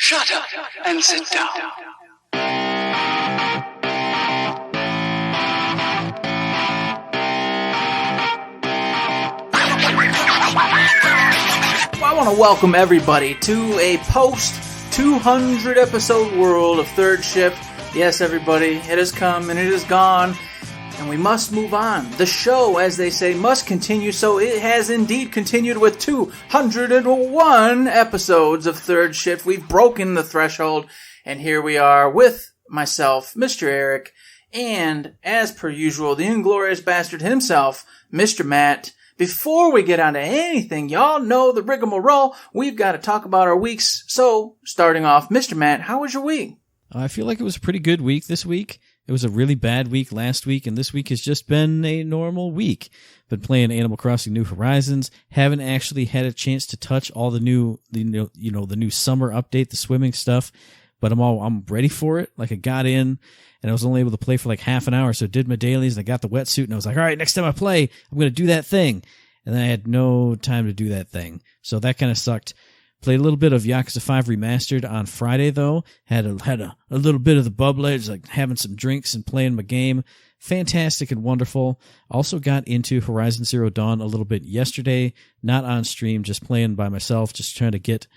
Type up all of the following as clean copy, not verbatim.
Shut up and sit down. I want to welcome everybody to a post-200 episode world of Third Shift. Yes, everybody, it has come and it is gone, and we must move on. The show, as they say, must continue, so it has indeed continued with 201 episodes of Third Shift. We've broken the threshold, and here we are with myself, Mr. Eric, and, as per usual, the inglorious bastard himself, Mr. Matt. Before we get on to anything, y'all know the rigmarole. We've got to talk about our weeks. So, starting off, Mr. Matt, how was your week? I feel like it was a pretty good week this week. It was a really bad week last week, and this week has just been a normal week. Been playing Animal Crossing New Horizons. Haven't actually had a chance to touch all the new summer update, the swimming stuff. But I'm ready for it. Like, I got in, and I was only able to play for like half an hour, so I did my dailies, and I got the wetsuit, and I was like, all right, next time I play, I'm going to do that thing. And then I had no time to do that thing. So that kind of sucked. Played a little bit of Yakuza 5 Remastered on Friday, though. Had a little bit of the bubblers, like having some drinks and playing my game. Fantastic and wonderful. Also got into Horizon Zero Dawn a little bit yesterday. Not on stream, just playing by myself, just trying to get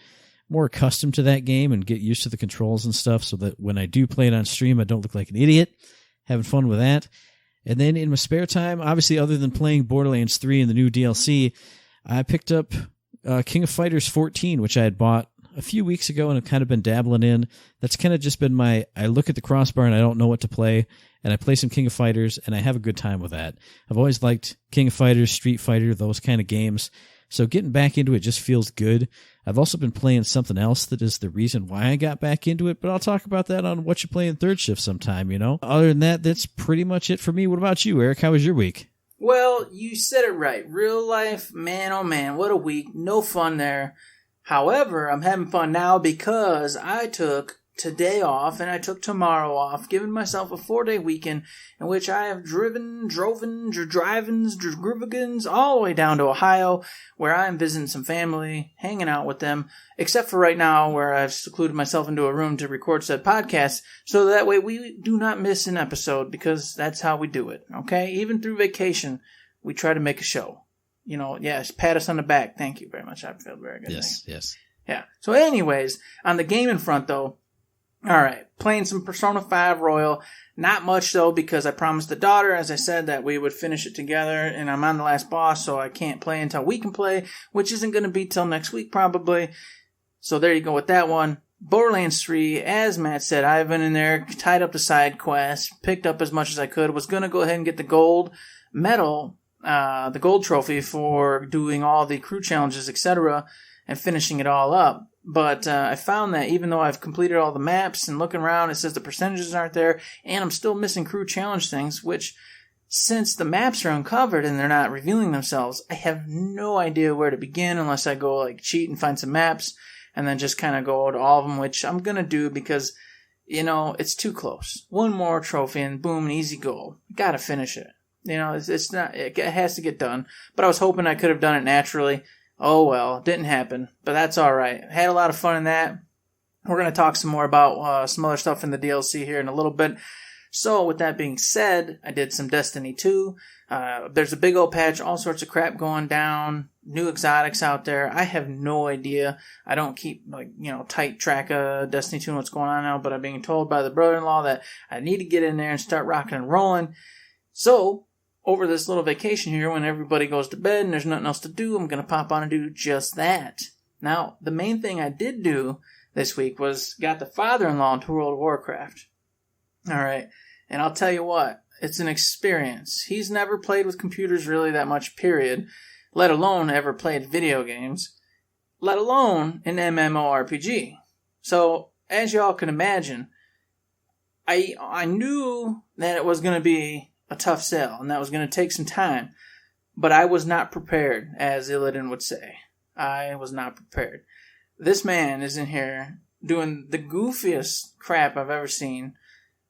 more accustomed to that game and get used to the controls and stuff so that when I do play it on stream, I don't look like an idiot. Having fun with that. And then in my spare time, obviously other than playing Borderlands 3 and the new DLC, I picked up King of Fighters 14, which I had bought a few weeks ago and have kind of been dabbling in. That's kind of just been I look at the crossbar and I don't know what to play, and I play some King of Fighters, and I have a good time with that. I've always liked King of Fighters, Street Fighter, those kind of games. So getting back into it just feels good. I've also been playing something else that is the reason why I got back into it, but I'll talk about that on What You Play in Third Shift sometime, Other than that, that's pretty much it for me. What about you, Eric? How was your week? Well, you said it right. Real life, man, oh man, what a week. No fun there. However, I'm having fun now because I took today off and I took tomorrow off, giving myself a 4-day weekend in which I have driven all the way down to Ohio, where I'm visiting some family, hanging out with them, except for right now where I've secluded myself into a room to record said podcast, so that way we do not miss an episode, because that's how we do it, okay? Even through vacation, we try to make a show. Yes, pat us on the back. Thank you very much. I feel very good. Yes. Yeah. So anyways, on the gaming front though, alright, playing some Persona 5 Royal. Not much though, because I promised the daughter, as I said, that we would finish it together, and I'm on the last boss, so I can't play until we can play, which isn't going to be till next week probably. So there you go with that one. Borderlands 3, as Matt said, I've been in there, tied up the side quests, picked up as much as I could, was going to go ahead and get the gold medal, the gold trophy for doing all the crew challenges, etc., and finishing it all up. But I found that even though I've completed all the maps and looking around, it says the percentages aren't there, and I'm still missing crew challenge things, which, since the maps are uncovered and they're not revealing themselves, I have no idea where to begin unless I go cheat and find some maps and then just kind of go to all of them, which I'm going to do because, it's too close. One more trophy and boom, an easy goal. Got to finish it. It's not, it has to get done, but I was hoping I could have done it naturally. Oh well, it didn't happen, but that's alright. Had a lot of fun in that. We're going to talk some more about some other stuff in the DLC here in a little bit. So, with that being said, I did some Destiny 2. There's a big old patch, all sorts of crap going down, new exotics out there. I have no idea. I don't keep, tight track of Destiny 2 and what's going on now, but I'm being told by the brother-in-law that I need to get in there and start rocking and rolling. So, over this little vacation here, when everybody goes to bed and there's nothing else to do, I'm going to pop on and do just that. Now, the main thing I did do this week was got the father-in-law into World of Warcraft. Alright, and I'll tell you what, it's an experience. He's never played with computers really that much, period, let alone ever played video games, let alone an MMORPG. So, as y'all can imagine, I knew that it was going to be a tough sell, and that was going to take some time. But I was not prepared, as Illidan would say. I was not prepared. This man is in here doing the goofiest crap I've ever seen,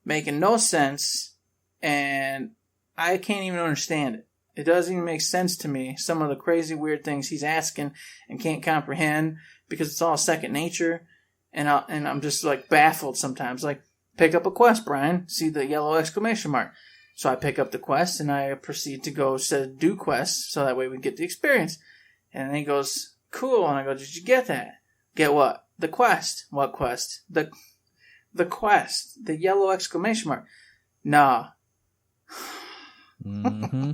making no sense, and I can't even understand it. It doesn't even make sense to me, some of the crazy weird things he's asking and can't comprehend, because it's all second nature. and I'm just like baffled sometimes. Like, pick up a quest, Brian. See the yellow exclamation mark. So I pick up the quest and I proceed to go do quest so that way we get the experience. And then he goes, cool. And I go, did you get that? Get what? The quest. What quest? The quest. The yellow exclamation mark. Nah. Mm-hmm.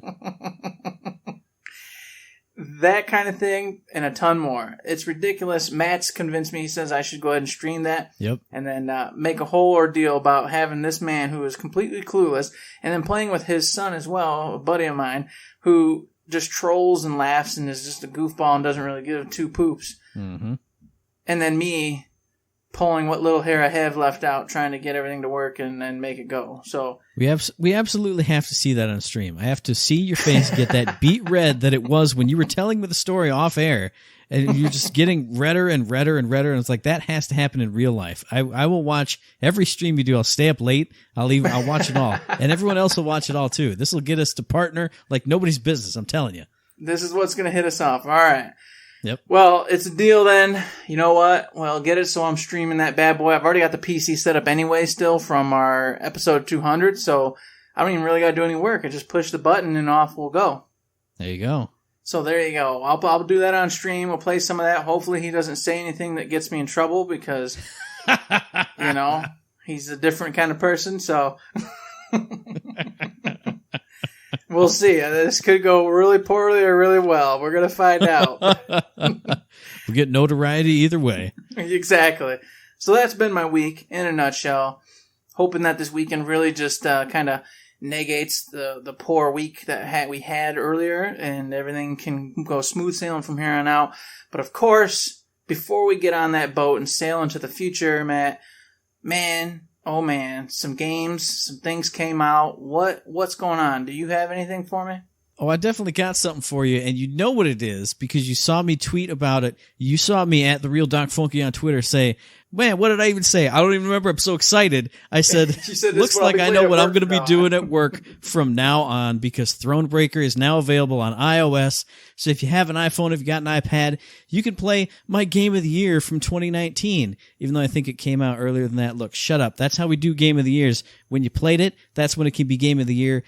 That kind of thing and a ton more. It's ridiculous. Matt's convinced me. He says I should go ahead and stream that. Yep. And then make a whole ordeal about having this man who is completely clueless and then playing with his son as well, a buddy of mine, who just trolls and laughs and is just a goofball and doesn't really give two poops. Mm-hmm. And then me pulling what little hair I have left out, trying to get everything to work and make it go. So we absolutely have to see that on stream. I have to see your face get that beet red that it was when you were telling me the story off air, and you're just getting redder and redder and redder. And it's like, that has to happen in real life. I will watch every stream you do. I'll stay up late. I'll watch it all, and everyone else will watch it all too. This will get us to partner like nobody's business. I'm telling you. This is what's going to hit us off. All right. Yep. Well, it's a deal then. You know what? Well, get it so I'm streaming that bad boy. I've already got the PC set up anyway still from our episode 200, so I don't even really got to do any work. I just push the button and off we'll go. There you go. So there you go. I'll do that on stream. We'll play some of that. Hopefully he doesn't say anything that gets me in trouble because, you know, he's a different kind of person, so... We'll see. This could go really poorly or really well. We're going to find out. We get notoriety either way. Exactly. So that's been my week in a nutshell. Hoping that this weekend really just kind of negates the poor week that we had earlier and everything can go smooth sailing from here on out. But of course, before we get on that boat and sail into the future, Matt, oh man, some games, some things came out. What's going on? Do you have anything for me? Oh, I definitely got something for you, and you know what it is because you saw me tweet about it. You saw me at The Real Doc Funky on Twitter say, man, what did I even say? I don't even remember. I'm so excited. I said, looks like I know what I'm going to be doing at work from now on because Thronebreaker is now available on iOS. So if you have an iPhone, if you got an iPad, you can play my Game of the Year from 2019, even though I think it came out earlier than that. Look, shut up. That's how we do Game of the Years. When you played it, that's when it can be Game of the Year.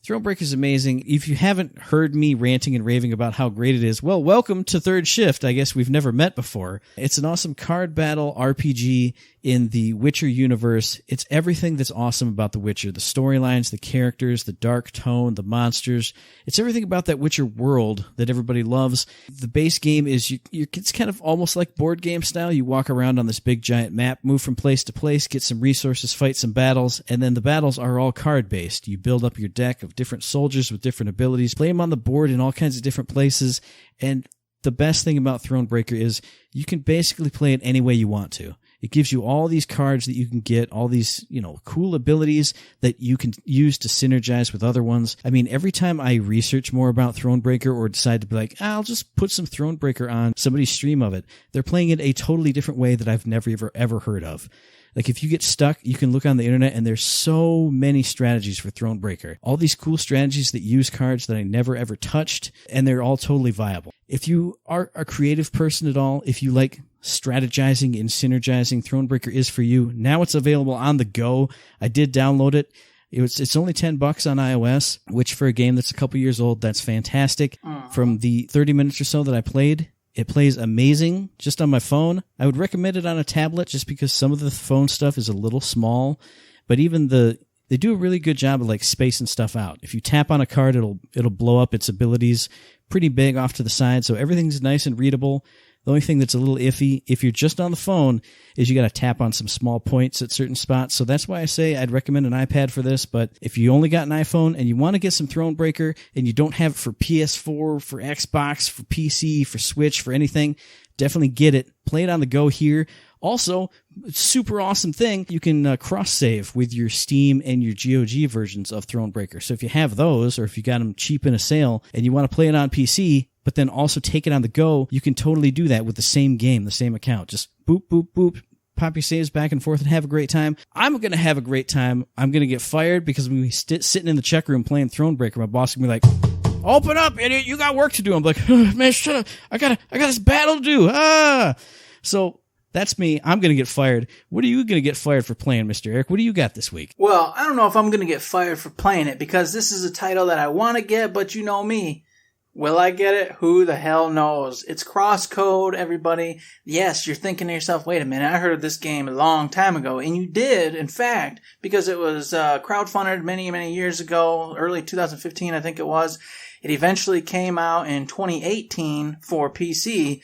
Thronebreaker is amazing. If you haven't heard me ranting and raving about how great it is, well, welcome to Third Shift. I guess we've never met before. It's an awesome card battle RPG in the Witcher universe. It's everything that's awesome about The Witcher. The storylines, the characters, the dark tone, the monsters. It's everything about that Witcher world that everybody loves. The base game is, it's kind of almost like board game style. You walk around on this big giant map, move from place to place, get some resources, fight some battles, and then the battles are all card-based. You build up your deck of different soldiers with different abilities, play them on the board in all kinds of different places, and the best thing about Thronebreaker is you can basically play it any way you want to. It gives you all these cards that you can get, all these, cool abilities that you can use to synergize with other ones. I mean, every time I research more about Thronebreaker or decide to be like, I'll just put some Thronebreaker on somebody's stream of it, they're playing it a totally different way that I've never ever heard of. Like, if you get stuck, you can look on the internet, and there's so many strategies for Thronebreaker. All these cool strategies that use cards that I never ever touched, and they're all totally viable. If you are a creative person at all, if you like strategizing and synergizing, Thronebreaker is for you. Now it's available on the go. I did download it. It's only $10 on iOS, which for a game that's a couple years old, that's fantastic. From the 30 minutes or so that I played, it plays amazing just on my phone. I would recommend it on a tablet just because some of the phone stuff is a little small, but even they do a really good job of like spacing stuff out. If you tap on a card, it'll blow up its abilities pretty big off to the side, so everything's nice and readable. The only thing that's a little iffy, if you're just on the phone, is you got to tap on some small points at certain spots. So that's why I say I'd recommend an iPad for this. But if you only got an iPhone and you want to get some Thronebreaker and you don't have it for PS4, for Xbox, for PC, for Switch, for anything, definitely get it. Play it on the go here. Also, super awesome thing, you can cross-save with your Steam and your GOG versions of Thronebreaker. So if you have those, or if you got them cheap in a sale and you want to play it on PC, but then also take it on the go, you can totally do that with the same game, the same account. Just boop, boop, boop, pop your saves back and forth and have a great time. I'm going to have a great time. I'm going to get fired because when we sitting in the check room playing Thronebreaker, my boss can be like, open up, idiot, you got work to do. I'm like, man, shut up. I got this battle to do. So That's me. I'm going to get fired. What are you going to get fired for playing, Mr. Eric? What do you got this week? Well, I don't know if I'm going to get fired for playing it because this is a title that I want to get, but you know me. Will I get it? Who the hell knows? It's Crosscode, everybody. Yes, you're thinking to yourself, wait a minute, I heard of this game a long time ago. And you did, in fact, because it was crowdfunded many, many years ago, early 2015, I think it was. It eventually came out in 2018 for PC,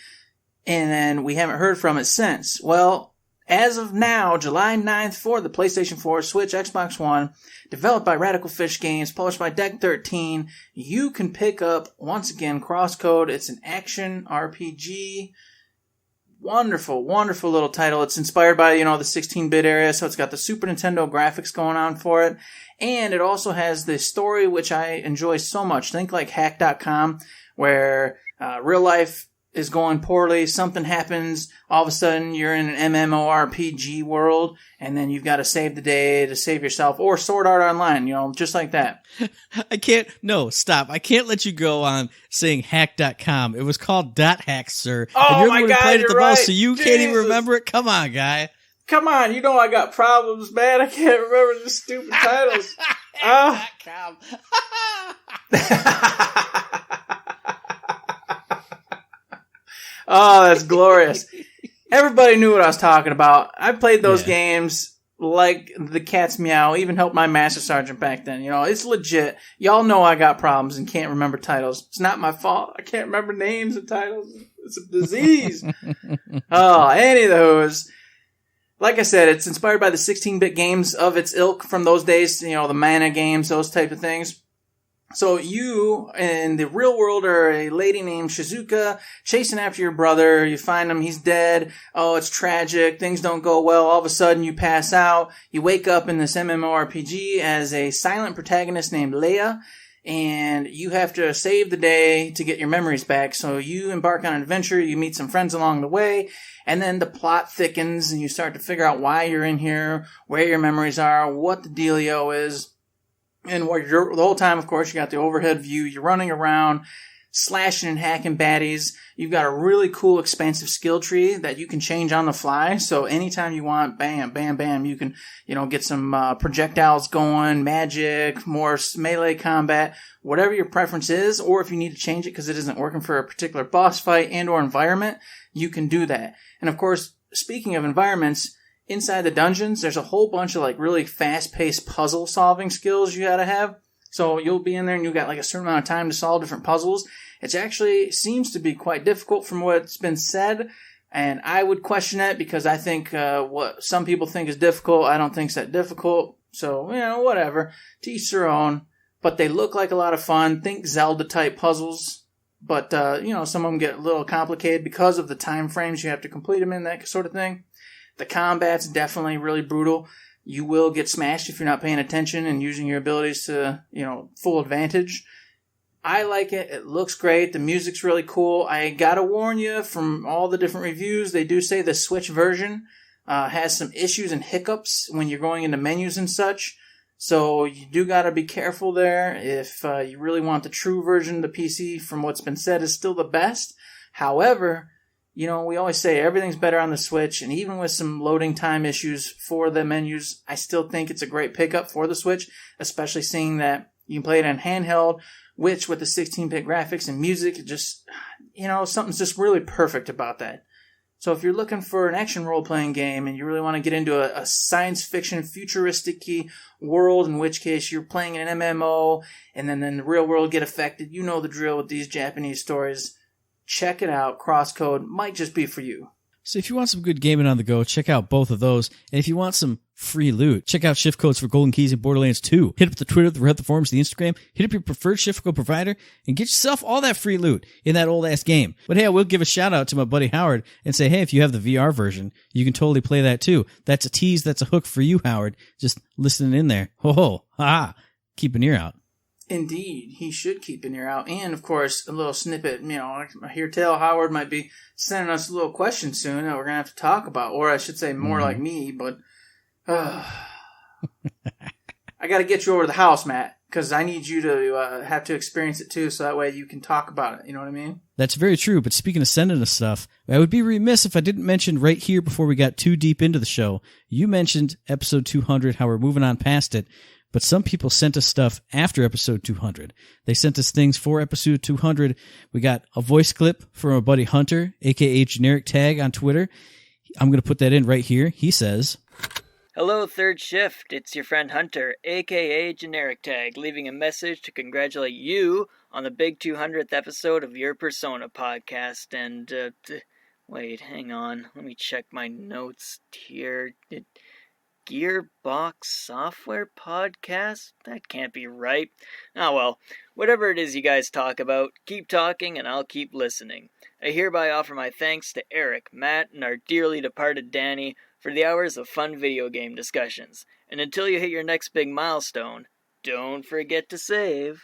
and then we haven't heard from it since. Well, as of now, July 9th for the PlayStation 4, Switch, Xbox One, developed by Radical Fish Games, published by Deck 13, you can pick up, once again, Crosscode. It's an action RPG. Wonderful, wonderful little title. It's inspired by, the 16-bit area, so it's got the Super Nintendo graphics going on for it. And it also has the story, which I enjoy so much. Think like Hack.com, where real life is going poorly, something happens, all of a sudden you're in an MMORPG world, and then you've got to save the day to save yourself, or Sword Art Online, just like that. Stop. I can't let you go on saying hack.com. It was called .hack, sir. Oh, and you're my the one God, who played it you're the right. most, so you can't even Jesus. remember it? Come on, guy. Come on, I got problems, man. I can't remember the stupid titles. Hack.com. Oh, that's glorious. Everybody knew what I was talking about. I played those games like the cat's meow, even helped my Master Sergeant back then. It's legit. Y'all know I got problems and can't remember titles. It's not my fault. I can't remember names of titles. It's a disease. Any of those. Like I said, it's inspired by the 16-bit games of its ilk from those days, the Mana games, those type of things. So you, in the real world, are a lady named Shizuka chasing after your brother. You find him, he's dead. Oh, it's tragic. Things don't go well. All of a sudden, you pass out. You wake up in this MMORPG as a silent protagonist named Leia, and you have to save the day to get your memories back. So you embark on an adventure. You meet some friends along the way, and then the plot thickens, and you start to figure out why you're in here, where your memories are, what the dealio is. And the whole time, of course, you got the overhead view. You're running around, slashing and hacking baddies. You've got a really cool, expansive skill tree that you can change on the fly. So anytime you want, bam, bam, bam, you can, get some projectiles going, magic, more melee combat, whatever your preference is. Or if you need to change it because it isn't working for a particular boss fight and or environment, you can do that. And of course, speaking of environments, inside the dungeons, there's a whole bunch of really fast-paced puzzle-solving skills you gotta have. So you'll be in there and you've got a certain amount of time to solve different puzzles. It actually seems to be quite difficult from what's been said, and I would question it because I think what some people think is difficult, I don't think is that difficult. So, whatever. To each their own. But they look like a lot of fun. Think Zelda-type puzzles. But, some of them get a little complicated because of the time frames you have to complete them in, that sort of thing. The combat's definitely really brutal. You will get smashed if you're not paying attention and using your abilities to, full advantage. I like it. It looks great. The music's really cool. I gotta warn you, from all the different reviews, they do say the Switch version has some issues and hiccups when you're going into menus and such. So you do gotta be careful there. If you really want the true version, the PC, from what's been said, is still the best. However, we always say everything's better on the Switch, and even with some loading time issues for the menus, I still think it's a great pickup for the Switch, especially seeing that you can play it on handheld, which with the 16-bit graphics and music, it just, something's just really perfect about that. So if you're looking for an action role-playing game and you really want to get into a science fiction futuristic-y world, in which case you're playing an MMO, and then in the real world get affected, you know the drill with these Japanese stories. Check it out. Crosscode might just be for you. So if you want some good gaming on the go, check out both of those. And if you want some free loot, check out shift codes for golden keys in Borderlands 2. Hit up the Twitter, the Reddit, the forums, the Instagram. Hit up your preferred shift code provider and get yourself all that free loot in that old-ass game. But hey, I will give a shout-out to my buddy Howard and say, hey, if you have the VR version, you can totally play that too. That's a tease. That's a hook for you, Howard. Just listening in there. Ho-ho. Ha-ha. Keep an ear out. Indeed, he should keep an ear out. And, of course, a little snippet, I hear tell Howard might be sending us a little question soon that we're going to have to talk about. Or I should say more like me, but I got to get you over to the house, Matt. because I need you to have to experience it too, so that way you can talk about it. You know what I mean? That's very true, but speaking of sending us stuff, I would be remiss if I didn't mention right here before we got too deep into the show. You mentioned episode 200, how we're moving on past it, but some people sent us stuff after episode 200. They sent us things for episode 200. We got a voice clip from our buddy Hunter, aka Generic Tag on Twitter. I'm going to put that in right here. He says, "Hello, Third Shift. It's your friend Hunter, aka Generic Tag, leaving a message to congratulate you on the big 200th episode of your Persona podcast. And, wait, hang on. Let me check my notes here. Gearbox Software Podcast? That can't be right. Oh well, whatever it is you guys talk about, keep talking and I'll keep listening. I hereby offer my thanks to Eric, Matt, and our dearly departed Danny for the hours of fun video game discussions. And until you hit your next big milestone, don't forget to save."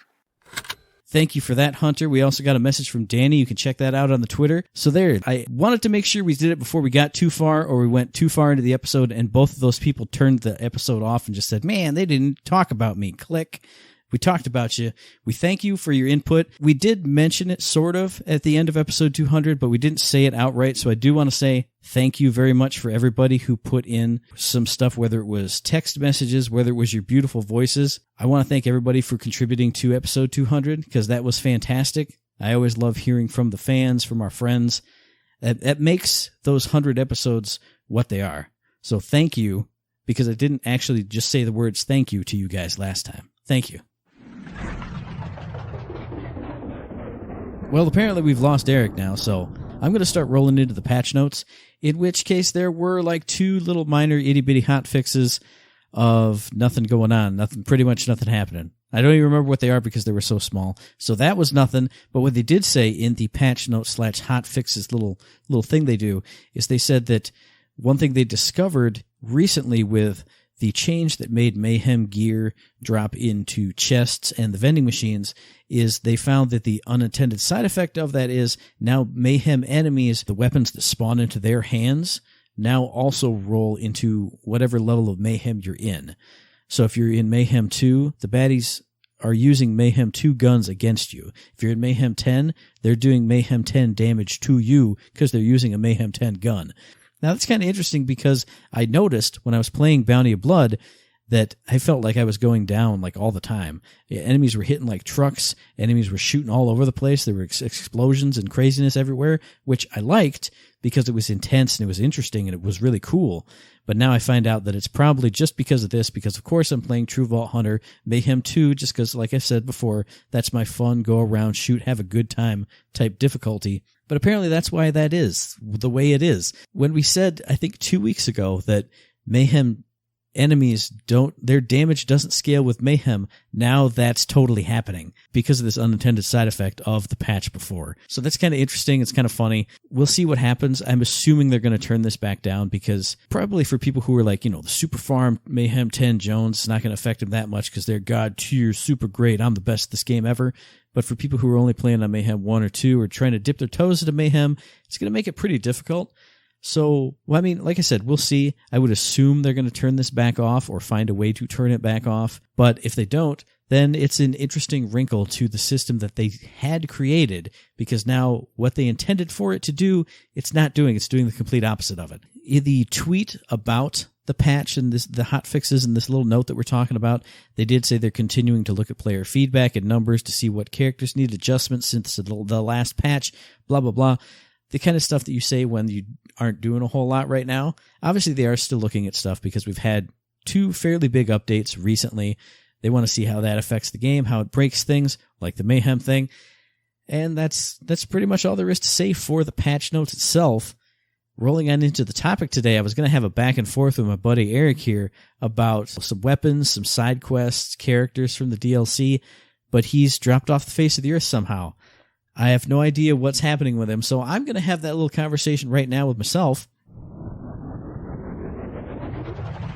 Thank you for that, Hunter. We also got a message from Danny. You can check that out on the Twitter. So there, I wanted to make sure we did it before we got too far or we went too far into the episode, and both of those people turned the episode off and just said, man, they didn't talk about me. Click. We talked about you. We thank you for your input. We did mention it sort of at the end of episode 200, but we didn't say it outright. So I do want to say thank you very much for everybody who put in some stuff, whether it was text messages, whether it was your beautiful voices. I want to thank everybody for contributing to episode 200 because that was fantastic. I always love hearing from the fans, from our friends. That makes those 100 episodes what they are. So thank you, because I didn't actually just say the words thank you to you guys last time. Thank you. Well, apparently we've lost Eric now, so I'm going to start rolling into the patch notes, in which case there were like two little minor itty-bitty hot fixes of nothing going on, pretty much nothing happening. I don't even remember what they are because they were so small. So that was nothing, but what they did say in the patch notes / hot fixes little thing they do is they said that one thing they discovered recently with the change that made Mayhem gear drop into chests and the vending machines is they found that the unintended side effect of that is now Mayhem enemies, the weapons that spawn into their hands, now also roll into whatever level of Mayhem you're in. So if you're in Mayhem 2, the baddies are using Mayhem 2 guns against you. If you're in Mayhem 10, they're doing Mayhem 10 damage to you because they're using a Mayhem 10 gun. Now, that's kind of interesting because I noticed when I was playing Bounty of Blood that I felt like I was going down like all the time. Enemies were hitting like trucks. Enemies were shooting all over the place. There were explosions and craziness everywhere, which I liked because it was intense and it was interesting and it was really cool. But now I find out that it's probably just because of this, because of course I'm playing True Vault Hunter, Mayhem 2, just because, like I said before, that's my fun, go around, shoot, have a good time type difficulty. But apparently that's why that is the way it is. When we said, I think 2 weeks ago, that Mayhem enemies their damage doesn't scale with Mayhem, now that's totally happening because of this unintended side effect of the patch before. So that's kind of interesting. It's kind of funny. We'll see what happens. I'm assuming they're going to turn this back down because probably for people who are like, the super farm Mayhem 10 Jones, it's not going to affect them that much because they're god tier, super great. I'm the best at this game ever. But for people who are only playing on Mayhem 1 or 2 or trying to dip their toes into Mayhem, it's going to make it pretty difficult. So, like I said, we'll see. I would assume they're going to turn this back off or find a way to turn it back off. But if they don't, then it's an interesting wrinkle to the system that they had created, because now what they intended for it to do, it's not doing. It's doing the complete opposite of it. The tweet about the patch and the hot fixes and this little note that we're talking about, they did say they're continuing to look at player feedback and numbers to see what characters need adjustments since the last patch, blah, blah, blah. The kind of stuff that you say when you aren't doing a whole lot right now. Obviously, they are still looking at stuff because we've had 2 fairly big updates recently. They want to see how that affects the game, how it breaks things, like the Mayhem thing. And that's pretty much all there is to say for the patch notes itself. Rolling on into the topic today, I was going to have a back and forth with my buddy Eric here about some weapons, some side quests, characters from the DLC, but he's dropped off the face of the earth somehow. I have no idea what's happening with him, so I'm going to have that little conversation right now with myself.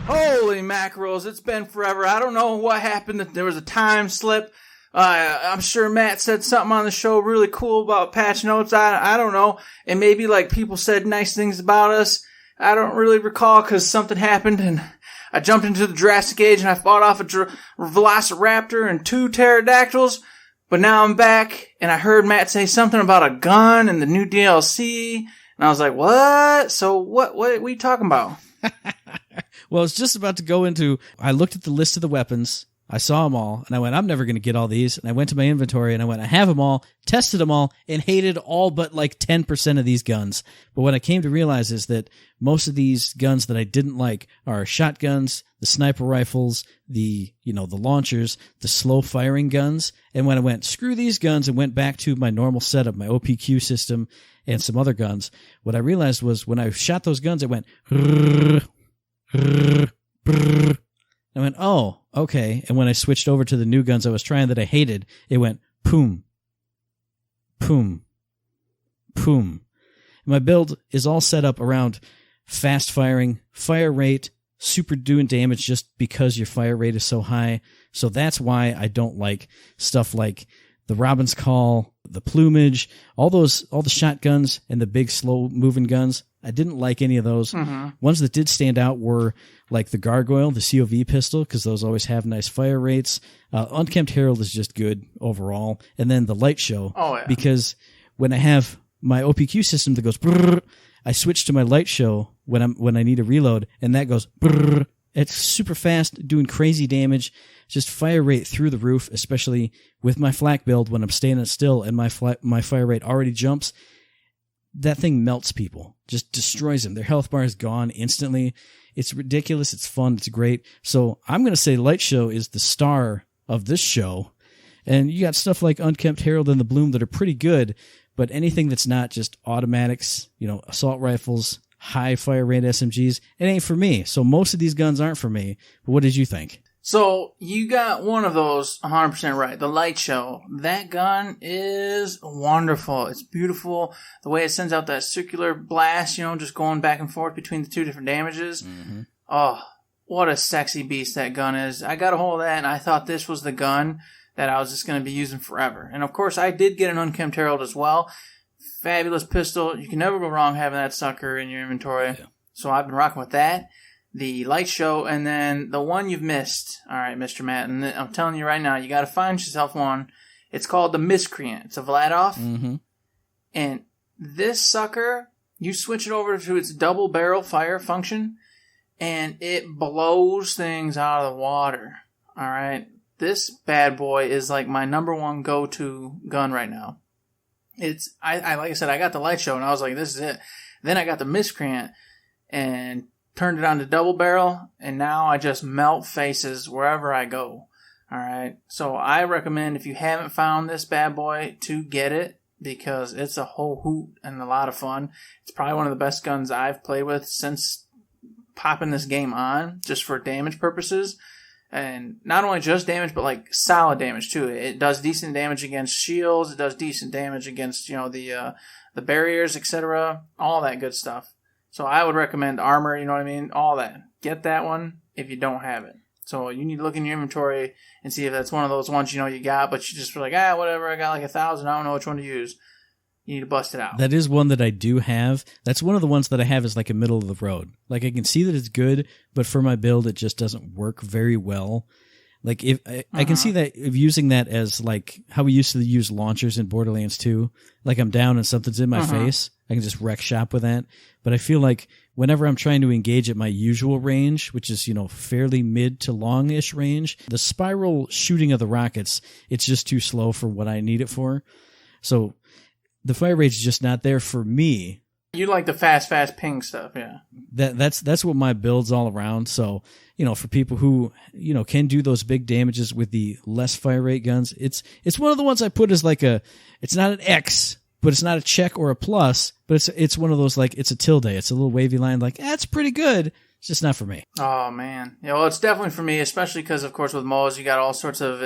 Holy mackerels, it's been forever. I don't know what happened. There was a time slip. I'm sure Matt said something on the show really cool about patch notes. I don't know. And maybe people said nice things about us. I don't really recall because something happened and I jumped into the Jurassic Age and I fought off a Velociraptor and 2 pterodactyls. But now I'm back and I heard Matt say something about a gun and the new DLC. And I was like, what? So what are you talking about? Well, it's just about to go into, I looked at the list of the weapons. I saw them all, and I went, I'm never going to get all these. And I went to my inventory, and I went, I have them all, tested them all, and hated all but like 10% of these guns. But what I came to realize is that most of these guns that I didn't like are shotguns, the sniper rifles, the launchers, the slow-firing guns. And when I went, screw these guns, and went back to my normal setup, my OPQ system, and some other guns, what I realized was when I shot those guns, it went, I went, oh, okay. And when I switched over to the new guns I was trying that I hated, it went poom, poom, poom. And my build is all set up around fast firing, fire rate, super doing damage just because your fire rate is so high. So that's why I don't like stuff like the Robin's Call, the Plumage, all the shotguns and the big slow moving guns. I didn't like any of those. Mm-hmm. Ones that did stand out were like the Gargoyle, the COV pistol, because those always have nice fire rates. Unkempt Herald is just good overall. And then the Light Show, because when I have my OPQ system that goes brrr, I switch to my Light Show when I need a reload, and that goes brrr. It's super fast, doing crazy damage, just fire rate through the roof, especially with my flak build when I'm standing still and my fire rate already jumps. That thing melts people, just destroys them. Their health bar is gone instantly. It's ridiculous. It's fun. It's great. So I'm going to say Light Show is the star of this show. And you got stuff like Unkempt Herald and the Bloom that are pretty good, but anything that's not just automatics, assault rifles, high fire rate SMGs, it ain't for me. So most of these guns aren't for me. But what did you think? So you got one of those 100% right. The Light Show. That gun is wonderful. It's beautiful. The way it sends out that circular blast, just going back and forth between the two different damages. Mm-hmm. Oh, what a sexy beast that gun is. I got a hold of that and I thought this was the gun that I was just going to be using forever. And of course I did get an Unkempt Herald as well. Fabulous pistol. You can never go wrong having that sucker in your inventory. Yeah. So I've been rocking with that. The Light Show, and then the one you've missed. All right, Mr. Matt, and I'm telling you right now, you got to find yourself one. It's called the Miscreant. It's a Vladov. Mm-hmm. And this sucker, you switch it over to its double barrel fire function, and it blows things out of the water. All right? This bad boy is like my number one go-to gun right now. It's I like I said, I got the Light Show, and I was like, this is it. Then I got the Miscreant, and turned it on to double barrel, and now I just melt faces wherever I go. Alright, so I recommend if you haven't found this bad boy to get it, because it's a whole hoot and a lot of fun. It's probably one of the best guns I've played with since popping this game on, just for damage purposes. And not only just damage, but like solid damage too. It does decent damage against shields, it does decent damage against, the barriers, etc. All that good stuff. So I would recommend armor, you know what I mean? All that. Get that one if you don't have it. So you need to look in your inventory and see if that's one of those ones you got, but you just feel like, whatever, I got like 1,000, I don't know which one to use. You need to bust it out. That is one that I do have. That's one of the ones that I have is like a middle of the road. Like I can see that it's good, but for my build, it just doesn't work very well. Like if I can see that of using that as like how we used to use launchers in Borderlands 2. Like I'm down and something's in my face, I can just wreck shop with that. But I feel like whenever I'm trying to engage at my usual range, which is, fairly mid to long-ish range, the spiral shooting of the rockets, it's just too slow for what I need it for. So the fire rate is just not there for me. You like the fast ping stuff, yeah. That's what my build's all around. So, for people who, can do those big damages with the less fire rate guns, it's one of the ones I put as like it's not an X, but it's not a check or a plus, but it's one of those like it's a tilde. It's a little wavy line like, that's pretty good. It's just not for me. Oh, man. Yeah, well, it's definitely for me, especially because, of course, with MOAs, you got all sorts of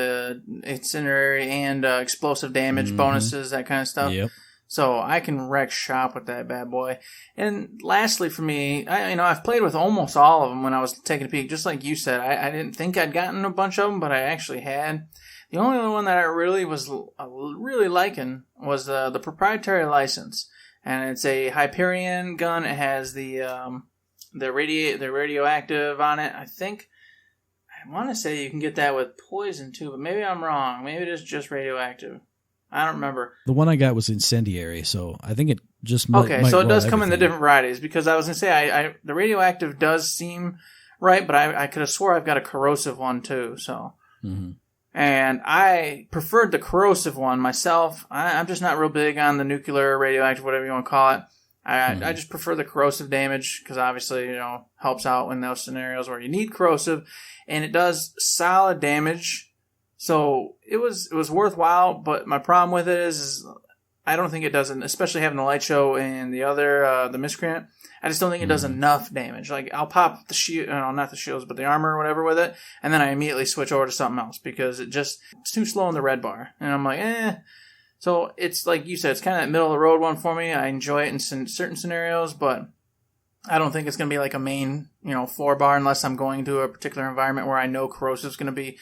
incendiary and explosive damage bonuses, that kind of stuff. Yep. So I can wreck shop with that bad boy. And lastly for me, I've played with almost all of them when I was taking a peek. Just like you said, I didn't think I'd gotten a bunch of them, but I actually had. The only one that I really was really liking was the proprietary license. And it's a Hyperion gun. It has the the radioactive on it. I want to say you can get that with poison too, but maybe I'm wrong. Maybe it is just radioactive. I don't remember. The one I got was incendiary, so I think it just okay. might So it does come in the everything. different varieties, because I was gonna say the radioactive does seem right, but I could have swore I've got a corrosive one too. So, and I preferred the corrosive one myself. I'm just not real big on the nuclear, radioactive, whatever you want to call it. I just prefer the corrosive damage because obviously helps out in those scenarios where you need corrosive, and it does solid damage. So it was worthwhile, but my problem with it is I don't think it does, especially having the light show and the other, the miscreant. I just don't think it does enough damage. Like, I'll pop the shield, not the shields, but the armor or whatever with it, and then I immediately switch over to something else because it's too slow in the red bar. And I'm like, eh. So it's like you said, it's kind of that middle of the road one for me. I enjoy it in certain scenarios, but I don't think it's going to be like a main, 4-bar unless I'm going to a particular environment where I know corrosive is going to be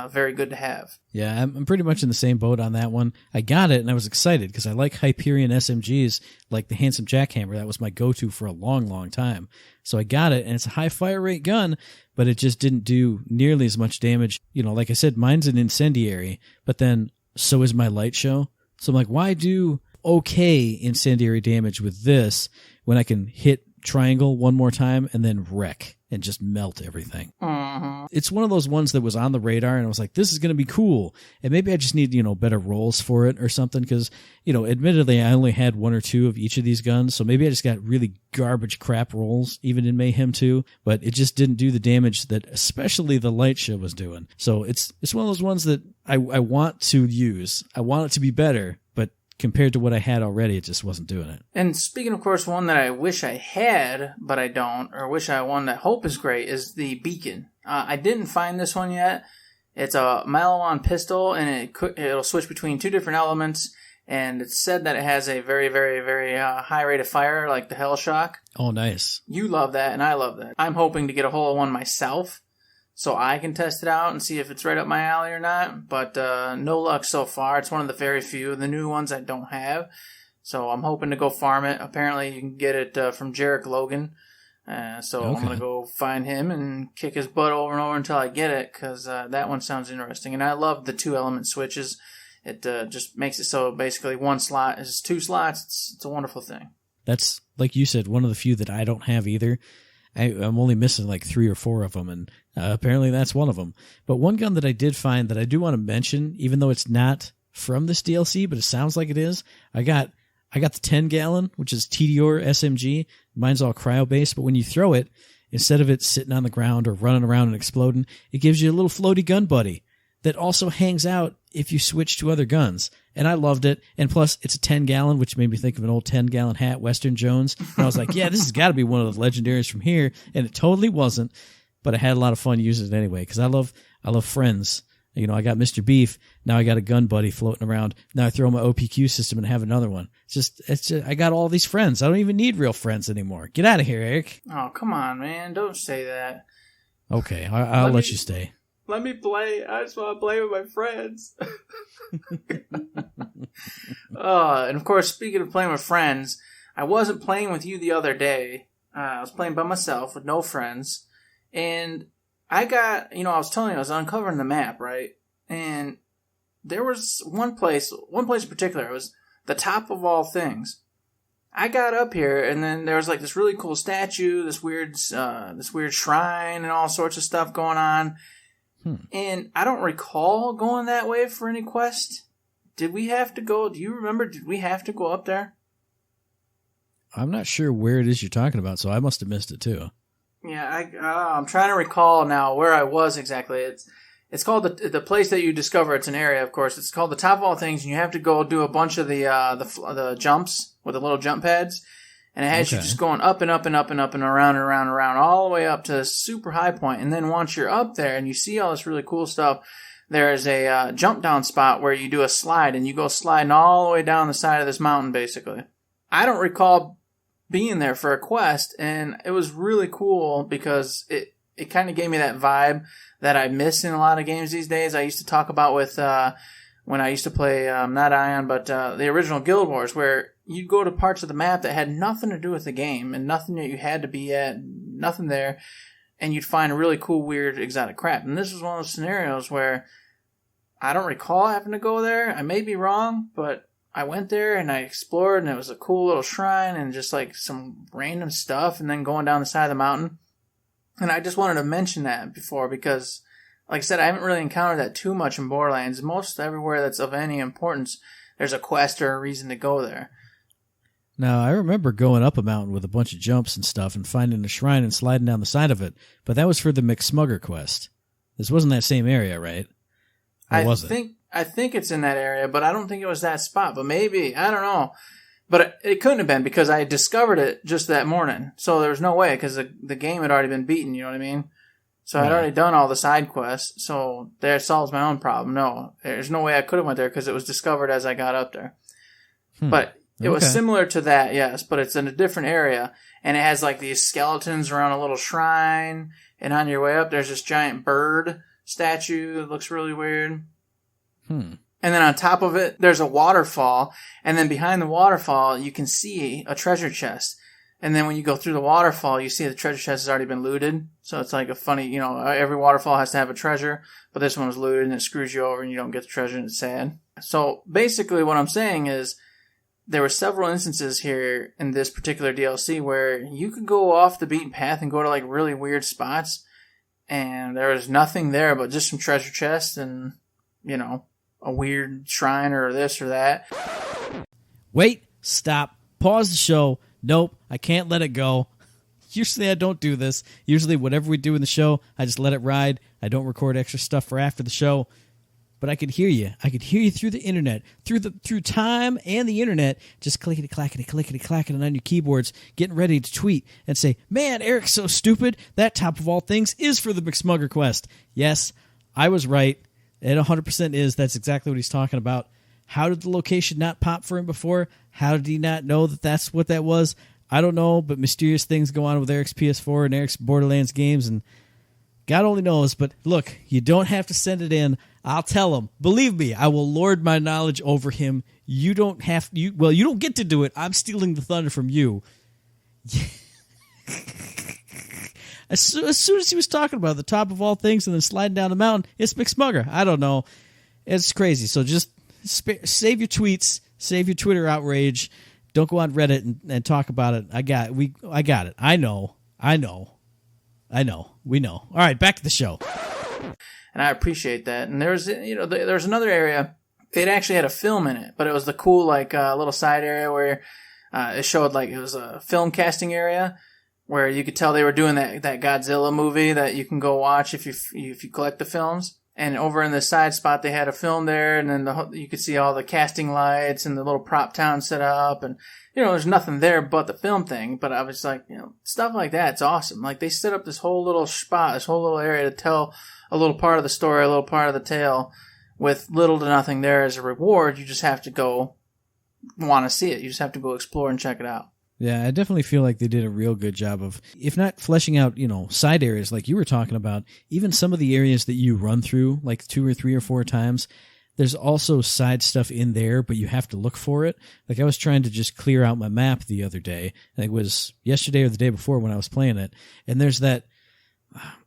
very good to have. Yeah, I'm pretty much in the same boat on that one. I got it, and I was excited because I like Hyperion SMGs, like the Handsome Jackhammer. That was my go-to for a long, long time. So I got it, and it's a high fire rate gun, but it just didn't do nearly as much damage. Like I said, mine's an incendiary, but then so is my light show. So I'm like, why do okay incendiary damage with this when I can hit triangle one more time and then wreck and just melt everything? It's one of those ones that was on the radar, and I was like, this is going to be cool. And maybe I just need, better rolls for it or something, because, admittedly, I only had 1 or 2 of each of these guns, so maybe I just got really garbage crap rolls, even in Mayhem 2, but it just didn't do the damage that especially the light show was doing. So it's one of those ones that I want to use. I want it to be better, but compared to what I had already, it just wasn't doing it. And speaking, of course, one that I wish I had, but I don't, or wish I one that hope is great, is the beacon. I didn't find this one yet. It's a Malawon pistol, and it'll switch between 2 different elements, and it's said that it has a very, very, very high rate of fire, like the Hell Shock. Oh, nice. You love that, and I love that. I'm hoping to get a hold of one myself, so I can test it out and see if it's right up my alley or not, but no luck so far. It's one of the very few of the new ones I don't have, so I'm hoping to go farm it. Apparently you can get it from Jarek Logan, so okay. I'm going to go find him and kick his butt over and over until I get it, because that one sounds interesting. And I love the 2-element switches. It just makes it so basically 1 slot is 2 slots. It's a wonderful thing. That's, like you said, one of the few that I don't have either. I'm only missing like 3 or 4 of them, and apparently that's one of them. But one gun that I did find that I do want to mention, even though it's not from this DLC, but it sounds like it is, I got the 10-gallon, which is TDR SMG. Mine's all cryo-based, but when you throw it, instead of it sitting on the ground or running around and exploding, it gives you a little floaty gun buddy that also hangs out if you switch to other guns. And I loved it. And plus, it's a 10-gallon, which made me think of an old 10-gallon hat, Western Jones. And I was like, yeah, this has got to be one of the legendaries from here. And it totally wasn't. But I had a lot of fun using it anyway, because I love friends. I got Mr. Beef. Now I got a gun buddy floating around. Now I throw my OPQ system and have another one. It's just, I got all these friends. I don't even need real friends anymore. Get out of here, Eric. Oh, come on, man. Don't say that. Okay, I'll let you stay. Let me play. I just want to play with my friends. And of course, speaking of playing with friends, I wasn't playing with you the other day. I was playing by myself with no friends. And I got, I was telling you, I was uncovering the map, right? And there was one place in particular. It was the top of all things. I got up here, and then there was like this really cool statue, this weird shrine, and all sorts of stuff going on. And I don't recall going that way for any quest. Did we have to go? Do you remember? Did we have to go up there? I'm not sure where it is you're talking about, so I must have missed it too. Yeah, I'm trying to recall now where I was exactly. It's called the place that you discover. It's an area, of course. It's called the Top of All Things, and you have to go do a bunch of the jumps with the little jump pads, and it has you just going up and up and up and up and around and around and around all the way up to this super high point. And then once you're up there and you see all this really cool stuff, there's a jump down spot where you do a slide, and you go sliding all the way down the side of this mountain, basically. I don't recall being there for a quest, and it was really cool because it kind of gave me that vibe that I miss in a lot of games these days. I used to talk about with when I used to play not Ion, but the original Guild Wars, where you'd go to parts of the map that had nothing to do with the game and nothing that you had to be at, nothing there, and you'd find really cool, weird, exotic crap. And this was one of those scenarios where I don't recall having to go there. I may be wrong, but I went there and I explored, and it was a cool little shrine and just like some random stuff, and then going down the side of the mountain. And I just wanted to mention that before because, like I said, I haven't really encountered that too much in Borderlands. Most everywhere that's of any importance, there's a quest or a reason to go there. Now, I remember going up a mountain with a bunch of jumps and stuff and finding a shrine and sliding down the side of it, but that was for the McSmugger quest. This wasn't that same area, right? Or was it? I think it's in that area, but I don't think it was that spot. But maybe, I don't know. But it couldn't have been because I discovered it just that morning. So there was no way because the game had already been beaten, you know what I mean? So I'd already done all the side quests, so that solves my own problem. No, there's no way I could have went there because it was discovered as I got up there. But it was similar to that, yes, but it's in a different area. And it has like these skeletons around a little shrine. And on your way up, there's this giant bird statue that looks really weird. And then on top of it, there's a waterfall. And then behind the waterfall, you can see a treasure chest. And then when you go through the waterfall, you see the treasure chest has already been looted. So it's like a funny, every waterfall has to have a treasure. But this one was looted and it screws you over and you don't get the treasure and it's sad. So basically what I'm saying is there were several instances here in this particular DLC where you could go off the beaten path and go to like really weird spots. And there was nothing there but just some treasure chests and, a weird shrine or this or that. Wait, stop, pause the show. Nope, I can't let it go. Usually I don't do this. Usually whatever we do in the show, I just let it ride. I don't record extra stuff for after the show. But I could hear you. I could hear you through the internet, through time and the internet, just clickety-clackety on your keyboards, getting ready to tweet and say, man, Eric's so stupid. That top of all things is for the McSmugger quest. Yes, I was right. It 100% is. That's exactly what he's talking about. How did the location not pop for him before? How did he not know that that's what that was? I don't know, but mysterious things go on with Eric's PS4 and Eric's Borderlands games, and God only knows. But look, you don't have to send it in. I'll tell him. Believe me, I will lord my knowledge over him. You don't have you don't get to do it. I'm stealing the thunder from you. As soon as he was talking about the top of all things and then sliding down the mountain, it's McSmugger. I don't know. It's crazy. So just save your tweets, save your Twitter outrage. Don't go on Reddit and talk about it. I got it. I know. We know. All right, back to the show. And I appreciate that. And there's another area. It actually had a film in it, but it was the cool little side area where it showed it was a film casting area where you could tell they were doing that Godzilla movie that you can go watch if you collect the films. And over in the side spot, they had a film there, and then you could see all the casting lights and the little prop town set up, and there's nothing there but the film thing. But I was like, stuff like that, it's awesome. Like they set up this whole little spot, this whole little area to tell a little part of the story, a little part of the tale, with little to nothing there as a reward. You just have to go want to see it. You just have to go explore and check it out. Yeah, I definitely feel like they did a real good job of, if not fleshing out, side areas like you were talking about, even some of the areas that you run through like 2 or 3 or 4 times, there's also side stuff in there, but you have to look for it. Like I was trying to just clear out my map the other day. I think it was yesterday or the day before when I was playing it. And there's that,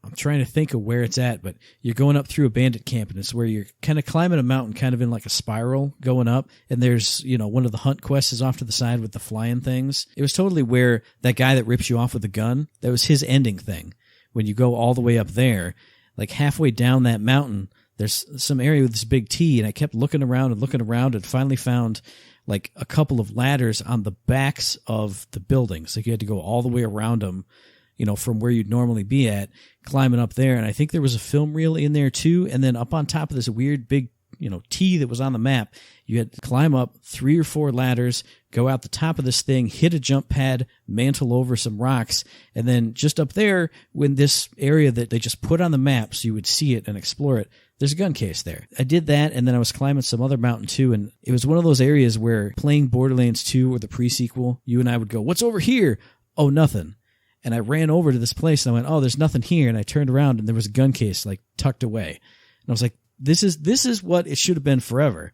I'm trying to think of where it's at, but you're going up through a bandit camp, and it's where you're kind of climbing a mountain, kind of in like a spiral going up. And there's, one of the hunt quests is off to the side with the flying things. It was totally where that guy that rips you off with a gun, that was his ending thing. When you go all the way up there, like halfway down that mountain, there's some area with this big T, and I kept looking around and finally found like a couple of ladders on the backs of the buildings. Like you had to go all the way around them, from where you'd normally be at, climbing up there. And I think there was a film reel in there too. And then up on top of this weird big, T that was on the map, you had to climb up 3 or 4 ladders, go out the top of this thing, hit a jump pad, mantle over some rocks. And then just up there, when this area that they just put on the map so you would see it and explore it, there's a gun case there. I did that, and then I was climbing some other mountain too, and it was one of those areas where playing Borderlands 2 or the pre-sequel, you and I would go, what's over here? Oh, nothing. And I ran over to this place and I went, oh, there's nothing here. And I turned around and there was a gun case tucked away. And I was like, this is what it should have been forever.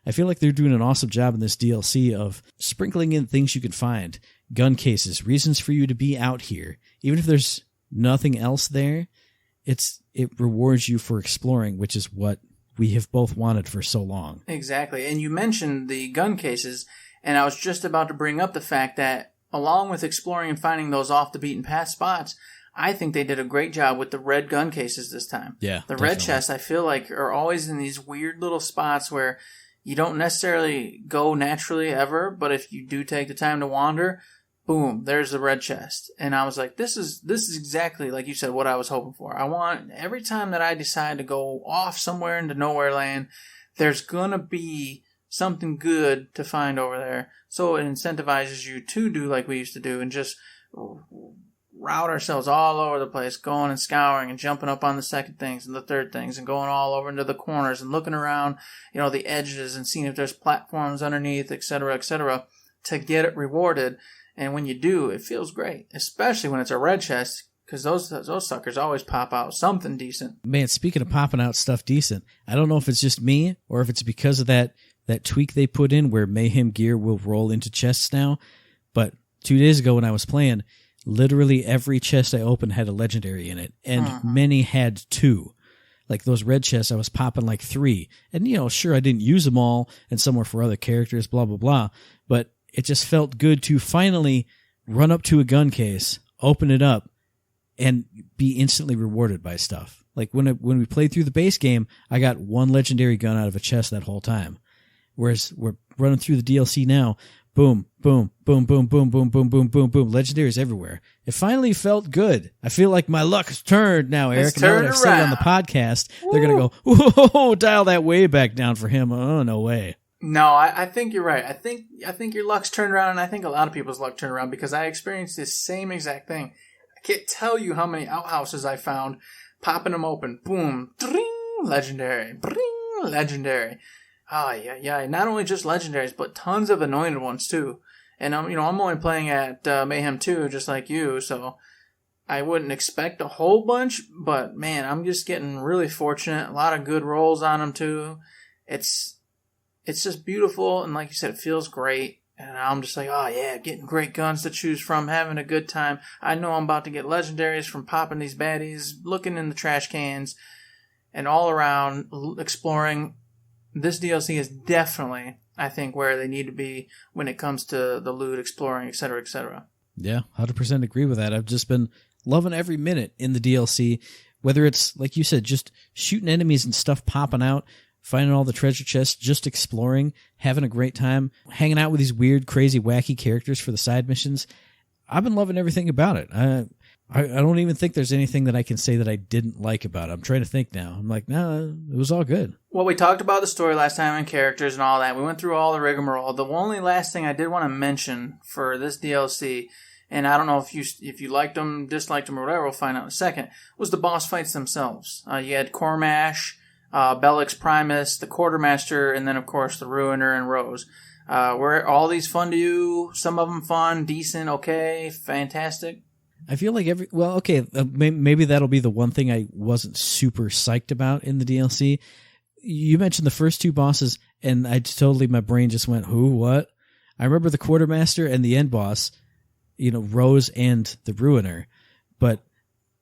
I feel like they're doing an awesome job in this DLC of sprinkling in things you can find. Gun cases, reasons for you to be out here. Even if there's nothing else there, it rewards you for exploring, which is what we have both wanted for so long. Exactly. And you mentioned the gun cases, and I was just about to bring up the fact that along with exploring and finding those off the beaten path spots, I think they did a great job with the red gun cases this time. Yeah. The red chests, I feel like, are always in these weird little spots where you don't necessarily go naturally ever, but if you do take the time to wander, boom, there's the red chest. And I was like, this is exactly, like you said, what I was hoping for. I want, every time that I decide to go off somewhere into nowhere land, there's gonna be something good to find over there. So it incentivizes you to do like we used to do and just route ourselves all over the place, going and scouring and jumping up on the second things and the third things and going all over into the corners and looking around, the edges and seeing if there's platforms underneath, etc., to get it rewarded. And when you do, it feels great, especially when it's a red chest, because those suckers always pop out something decent. Man, speaking of popping out stuff decent, I don't know if it's just me or if it's because of that tweak they put in where Mayhem gear will roll into chests now. But 2 days ago when I was playing, literally every chest I opened had a legendary in it, and many had 2. Like those red chests, I was popping like 3. And, sure, I didn't use them all, and some were for other characters, blah, blah, blah. But it just felt good to finally run up to a gun case, open it up, and be instantly rewarded by stuff. Like when we played through the base game, I got 1 legendary gun out of a chest that whole time. Whereas we're running through the DLC now, boom, boom, boom, boom, boom, boom, boom, boom, boom, boom, legendaries everywhere. It finally felt good. I feel like my luck has turned now, Eric. Now that I've said it on the podcast, they're going to go, whoa, dial that way back down for him. Oh, no way. No, I think you're right. I think your luck's turned around, and I think a lot of people's luck turned around because I experienced this same exact thing. I can't tell you how many outhouses I found, popping them open, boom, dring, legendary, bring, legendary. Oh, yeah. Not only just legendaries, but tons of anointed ones, too. And, I'm only playing at Mayhem 2, just like you, so I wouldn't expect a whole bunch, but, man, I'm just getting really fortunate. A lot of good rolls on them, too. It's just beautiful, and like you said, it feels great. And I'm just like, oh, yeah, getting great guns to choose from, having a good time. I know I'm about to get legendaries from popping these baddies, looking in the trash cans, and all around exploring. This DLC is definitely, I think, where they need to be when it comes to the loot, exploring, etc., etc. Yeah, 100% agree with that. I've just been loving every minute in the DLC, whether it's, like you said, just shooting enemies and stuff popping out, finding all the treasure chests, just exploring, having a great time, hanging out with these weird, crazy, wacky characters for the side missions. I've been loving everything about it. I don't even think there's anything that I can say that I didn't like about it. I'm trying to think now. I'm like, no, it was all good. Well, we talked about the story last time and characters and all that. We went through all the rigmarole. The only last thing I did want to mention for this DLC, and I don't know if you liked them, disliked them, or whatever, we'll find out in a second, was the boss fights themselves. You had Cormash, Bellix Primus, the Quartermaster, and then, of course, the Ruiner and Rose. Were all these fun to you? Some of them fun, decent, okay, fantastic? I feel like maybe that'll be the one thing I wasn't super psyched about in the DLC. You mentioned the first 2 bosses, and my brain just went, who, what? I remember the Quartermaster and the end boss, Rose and the Ruiner, but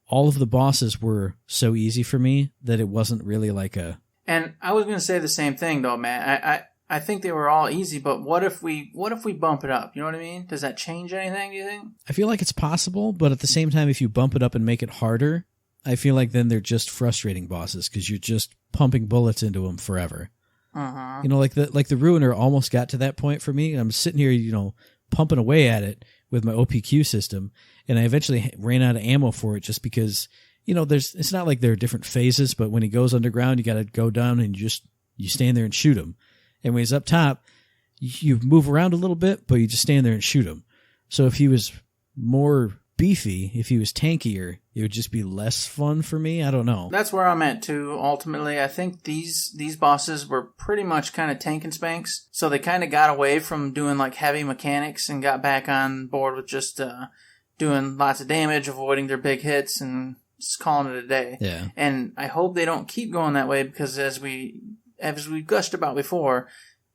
all of the bosses were so easy for me that it wasn't really like a... And I was going to say the same thing, though, man. I think they were all easy, but what if we bump it up? You know what I mean? Does that change anything, do you think? I feel like it's possible, but at the same time, if you bump it up and make it harder, I feel like then they're just frustrating bosses because you're just pumping bullets into them forever. Uh-huh. Like the Ruiner almost got to that point for me. I'm sitting here, pumping away at it with my OPQ system, and I eventually ran out of ammo for it just because, it's not like there are different phases, but when he goes underground, you got to go down and you stand there and shoot him. And when he's up top, you move around a little bit, but you just stand there and shoot him. So if he was more beefy, if he was tankier, it would just be less fun for me. I don't know. That's where I'm at, too, ultimately. I think these bosses were pretty much kind of tank and spanks. So they kind of got away from doing like heavy mechanics and got back on board with just doing lots of damage, avoiding their big hits, and just calling it a day. Yeah. And I hope they don't keep going that way because as we gushed about before,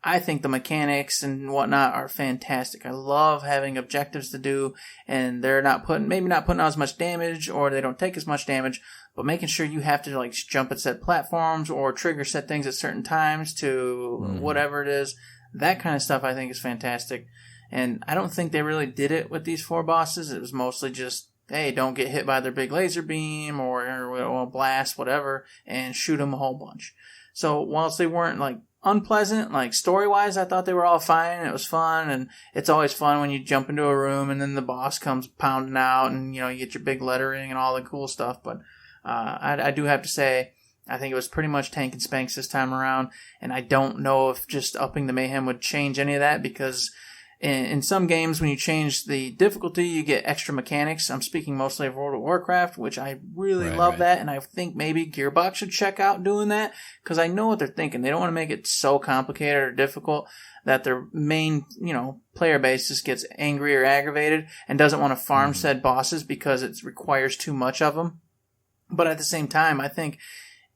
I think the mechanics and whatnot are fantastic. I love having objectives to do, and they're maybe not putting out as much damage, or they don't take as much damage, but making sure you have to like jump at set platforms or trigger set things at certain times to whatever it is. That kind of stuff I think is fantastic. And I don't think they really did it with these 4 bosses. It was mostly just, hey, don't get hit by their big laser beam or blast, whatever, and shoot them a whole bunch. So whilst they weren't like unpleasant, like story-wise, I thought they were all fine. It was fun, and it's always fun when you jump into a room and then the boss comes pounding out, and you get your big lettering and all the cool stuff. But I do have to say, I think it was pretty much tank and spanks this time around, and I don't know if just upping the mayhem would change any of that, because in some games, when you change the difficulty, you get extra mechanics. I'm speaking mostly of World of Warcraft, which I really love that, and I think maybe Gearbox should check out doing that, because I know what they're thinking. They don't want to make it so complicated or difficult that their main, player base just gets angry or aggravated and doesn't want to farm said bosses because it requires too much of them. But at the same time, I think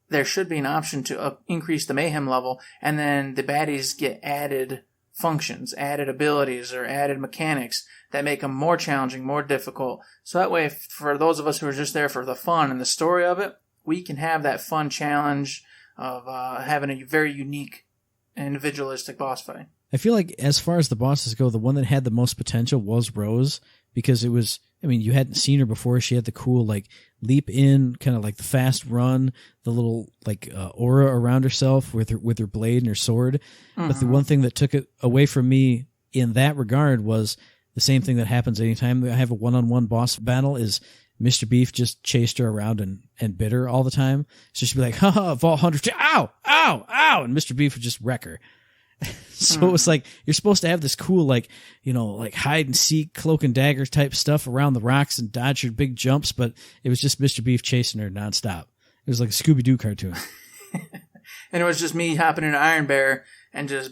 there should be an option to increase the mayhem level, and then the baddies get added functions, added abilities, or added mechanics that make them more challenging, more difficult. So that way, for those of us who are just there for the fun and the story of it, we can have that fun challenge of having a very unique individualistic boss fight. I feel like as far as the bosses go, the one that had the most potential was Rose, because it was, you hadn't seen her before. She had the cool, leap in, kind of like the fast run, the little, aura around herself with her blade and her sword. Mm-hmm. But the one thing that took it away from me in that regard was the same thing that happens anytime I have a one-on-one boss battle is Mr. Beef just chased her around and bit her all the time. So she'd be like, haha, Vault Hunter, ow, ow, ow, and Mr. Beef would just wreck her. So it was like, you're supposed to have this cool, hide and seek, cloak and dagger type stuff around the rocks and dodge your big jumps, but it was just Mr. Beef chasing her nonstop. It was like a Scooby-Doo cartoon. And it was just me hopping into Iron Bear and just...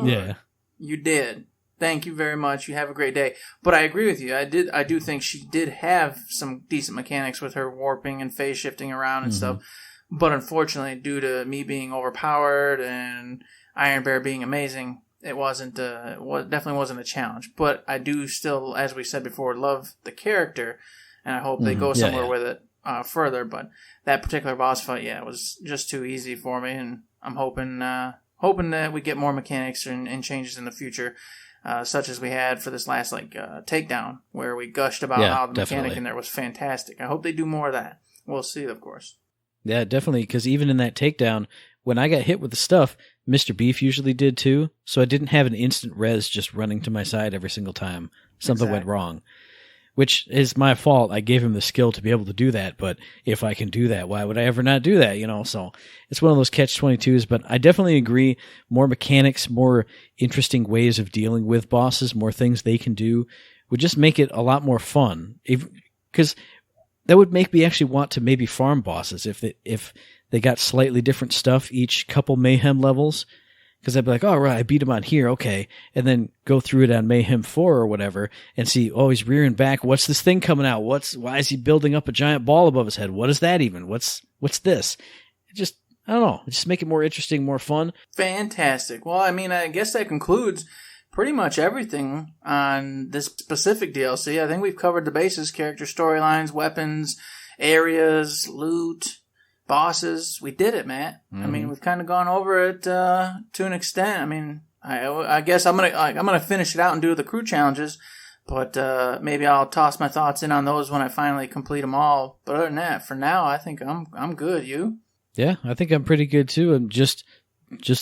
Yeah. You did. Thank you very much. You have a great day. But I agree with you. I do think she did have some decent mechanics with her warping and phase shifting around and stuff. But unfortunately, due to me being overpowered and Iron Bear being amazing, it definitely wasn't a challenge. But I do still, as we said before, love the character, and I hope they go somewhere with it further. But that particular boss fight, it was just too easy for me, and I'm hoping that we get more mechanics and changes in the future, such as we had for this last takedown, where we gushed about how the mechanic in there was fantastic. I hope they do more of that. We'll see, of course. Yeah, definitely, because even in that takedown, when I got hit with the stuff, Mr. Beef usually did too, so I didn't have an instant res just running to my side every single time something went wrong, which is my fault. I gave him the skill to be able to do that, but if I can do that, why would I ever not do that, So it's one of those catch-22s, but I definitely agree, more mechanics, more interesting ways of dealing with bosses, more things they can do, would just make it a lot more fun, because... that would make me actually want to maybe farm bosses if they got slightly different stuff each couple Mayhem levels. Because I'd be like, oh, right, I beat him on here, okay. And then go through it on Mayhem 4 or whatever and see, oh, he's rearing back. What's this thing coming out? Why is he building up a giant ball above his head? What is that even? What's this? Just, I don't know. Just make it more interesting, more fun. Fantastic. Well, I guess that concludes pretty much everything on this specific DLC. I think we've covered the bases: character storylines, weapons, areas, loot, bosses. We did it, Matt. We've kind of gone over it to an extent. I guess I'm gonna finish it out and do the crew challenges, but maybe I'll toss my thoughts in on those when I finally complete them all. But other than that, for now, I think I'm good. You? Yeah, I think I'm pretty good too. And just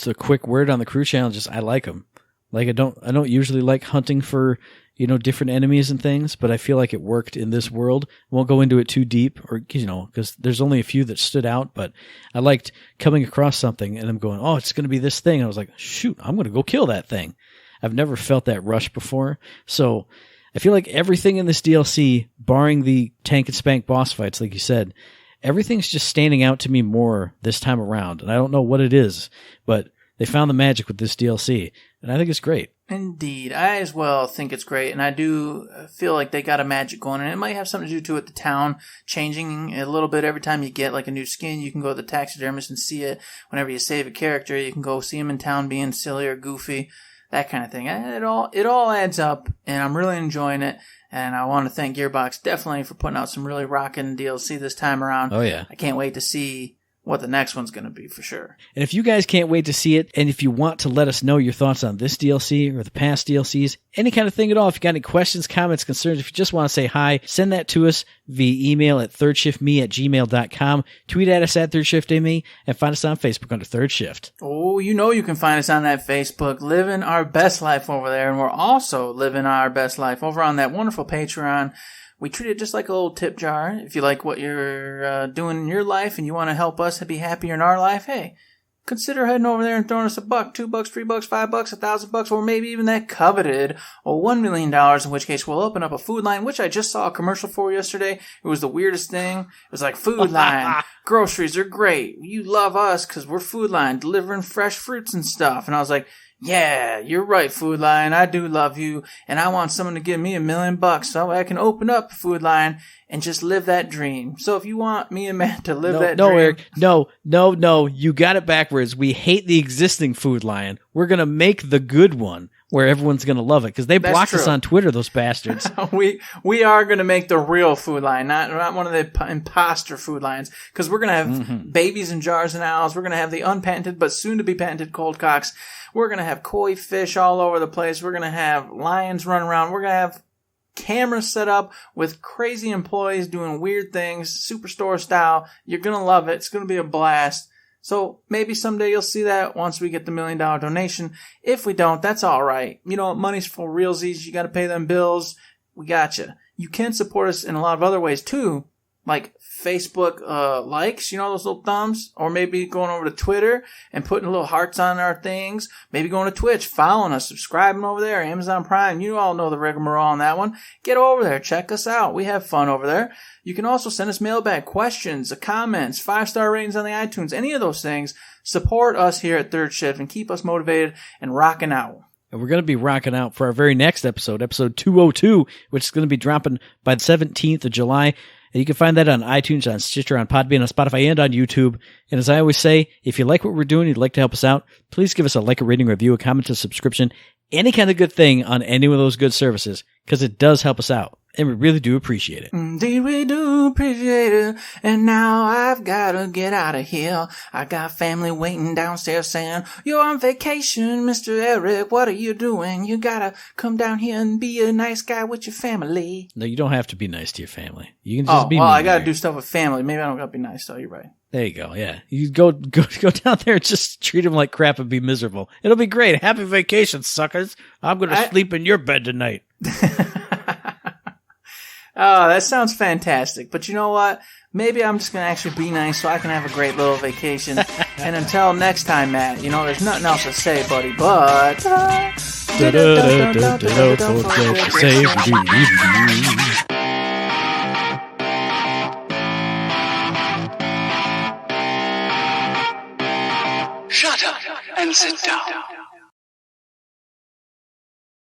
a quick word on the crew challenges. I like them. I don't usually like hunting for, different enemies and things, but I feel like it worked in this world. I won't go into it too deep because there's only a few that stood out, but I liked coming across something and I'm going, oh, it's going to be this thing. And I was like, shoot, I'm going to go kill that thing. I've never felt that rush before. So I feel like everything in this DLC, barring the tank and spank boss fights, like you said, everything's just standing out to me more this time around. And I don't know what it is, but they found the magic with this DLC, and I think it's great. Indeed. I as well think it's great, and I do feel like they got a magic going, and it might have something to do to it, the town changing a little bit every time you get like a new skin. You can go to the taxidermist and see it. Whenever you save a character, you can go see him in town being silly or goofy, that kind of thing. It all adds up, and I'm really enjoying it. And I want to thank Gearbox definitely for putting out some really rocking DLC this time around. Oh, yeah. I can't wait to see what the next one's going to be for sure. And if you guys can't wait to see it, and if you want to let us know your thoughts on this DLC or the past DLCs, any kind of thing at all, if you got any questions, comments, concerns, if you just want to say hi, send that to us via email at thirdshiftme@gmail.com, tweet at us at thirdshifme, and find us on Facebook under Third Shift. Oh, you know you can find us on that Facebook, living our best life over there, and we're also living our best life over on that wonderful Patreon. We treat it just like a little tip jar. If you like what you're doing in your life and you want to help us be happier in our life, hey, consider heading over there and throwing us $1, $2, $3, $5, $1,000, or maybe even that coveted $1 million, in which case we'll open up a food line, which I just saw a commercial for yesterday. It was the weirdest thing. It was like, food line, groceries are great. You love us because we're Food Line, delivering fresh fruits and stuff. And I was like, yeah, you're right, Food Line. I do love you, and I want someone to give me $1 million so I can open up a Food Line and just live that dream. So if you want me and Matt to live that dream... Eric, no, you got it backwards. We hate the existing Food Line. We're going to make the good one where everyone's going to love it, because they blocked us on Twitter, those bastards. we are going to make the real Food Line, not one of the imposter Food Lines, because we're going to have babies in jars and owls. We're going to have the unpatented but soon-to-be-patented cold cocks. We're going to have koi fish all over the place. We're going to have lions run around. We're going to have cameras set up with crazy employees doing weird things, Superstore style. You're going to love it. It's going to be a blast. So maybe someday you'll see that once we get the $1 million donation. If we don't, that's all right. You know, money's for realsies. You got to pay them bills. We got you. You can support us in a lot of other ways too, like Facebook likes, you know, those little thumbs, or maybe going over to Twitter and putting little hearts on our things, maybe going to Twitch, following us, subscribing over there, Amazon Prime. You all know the rigmarole on that one. Get over there, check us out. We have fun over there. You can also send us mailbag questions, comments, 5-star ratings on the iTunes, any of those things. Support us here at Third Shift and keep us motivated and rocking out. And we're going to be rocking out for our very next episode 202, which is going to be dropping by the 17th of July. And you can find that on iTunes, on Stitcher, on Podbean, on Spotify, and on YouTube. And as I always say, if you like what we're doing, you'd like to help us out, please give us a like, a rating, review, a comment, a subscription, any kind of good thing on any of those good services, because it does help us out. And we really do appreciate it. Indeed, we do appreciate it. And now I've got to get out of here. I got family waiting downstairs saying, you're on vacation, Mr. Eric. What are you doing? You got to come down here and be a nice guy with your family. No, you don't have to be nice to your family. You can just be well, mean. I got to do stuff with family. Maybe I don't got to be nice, so you're right. There you go, yeah. You go down there and just treat them like crap and be miserable. It'll be great. Happy vacation, suckers. I'm going to sleep in your bed tonight. Oh, that sounds fantastic. But you know what? Maybe I'm just going to actually be nice so I can have a great little vacation. And until next time, Matt, you know, there's nothing else to say, buddy, but... Shut up and sit down.